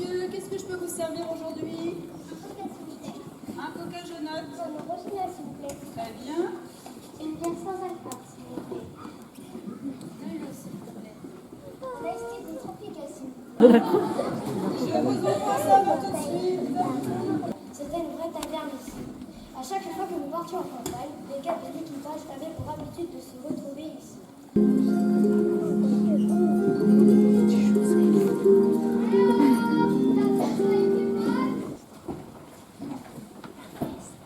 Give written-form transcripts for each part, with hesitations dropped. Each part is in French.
monsieur, qu'est-ce que je peux vous servir aujourd'hui? Un coca jaunot. Une original, s'il vous plaît. Très bien. Une bière sans alcool, s'il vous plaît. De l'eau, s'il vous plaît. Un iced tea de Tropica, s'il vous plaît. Je vous envoie ça pour tout de suite. C'était une vraie taverne ici. À chaque fois que nous partions en campagne, les gars de l'équipage avaient pour habitude de se retrouver ici.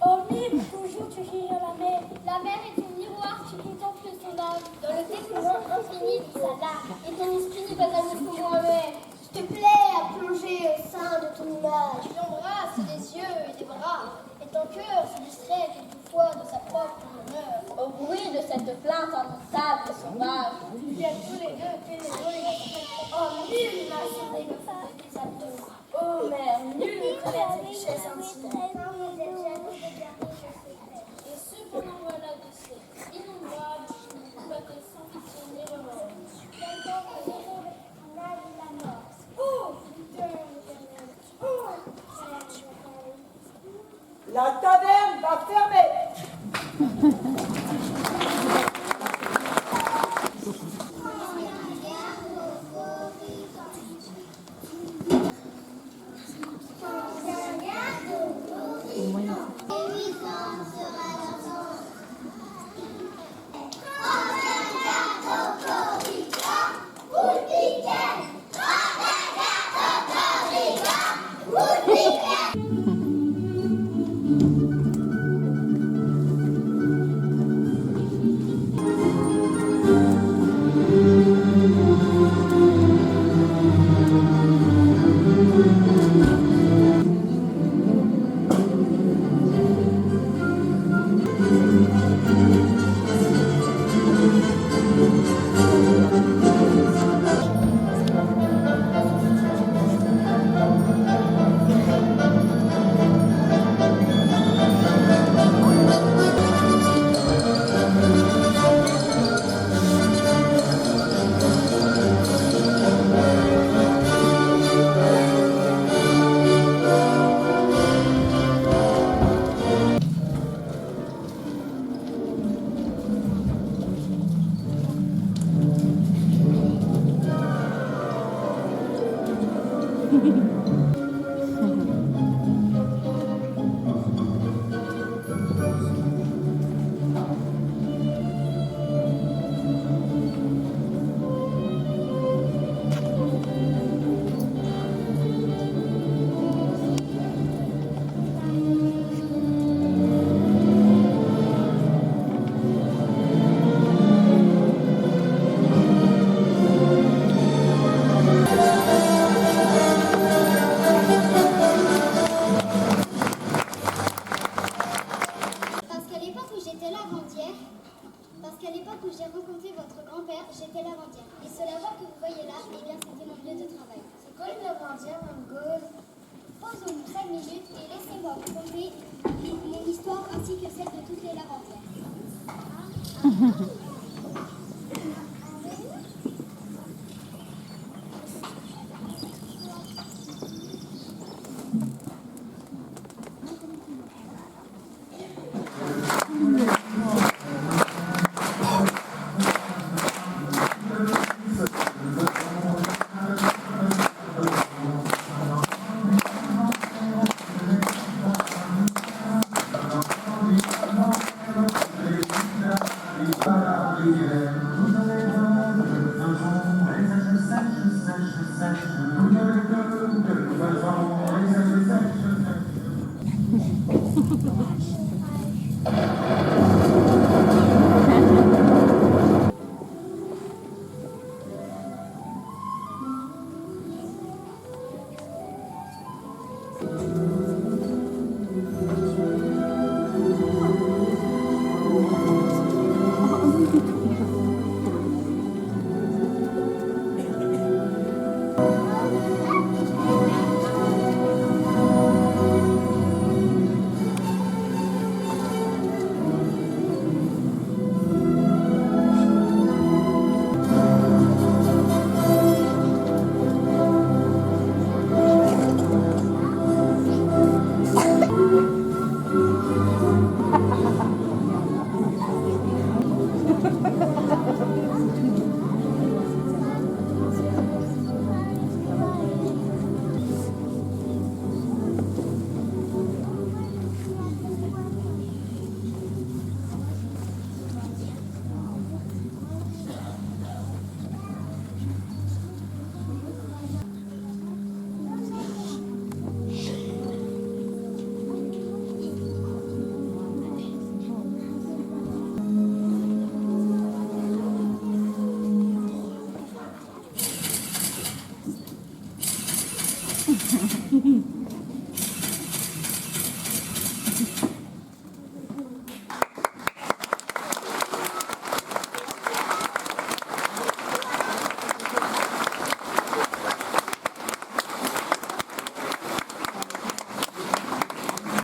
Oh Mime, toujours tu ris à la mer. La mer est un miroir qui contemple son âme. Dans le découvrant infini de sa lame. Et ton esprit n'est pas à me moi-même. S'il te plaît, à plonger au sein de ton image. Tu l'embrasses des yeux et des bras. Et ton cœur se distrait quelquefois de sa propre bonheur. Au bruit de cette plainte indomptable et sauvage. Puis à tous les deux pénétrés. Oh, nul n'a sauvé le feu des abdos. Oh mère, nul ne connaît cette richesse intime. Et cependant voilà de ces innombrables bateaux sans pitié ni remords. Oh, putain, La taverne va fermer. Parce qu'à l'époque où j'ai rencontré votre grand-père, j'étais lavandière. Et ce lavoir que vous voyez là, eh bien c'était mon lieu de travail. C'est quoi une lavandière, mon gosse? Posons-nous 5 minutes et laissez-moi vous conter mon histoire ainsi que celle de toutes les lavandières.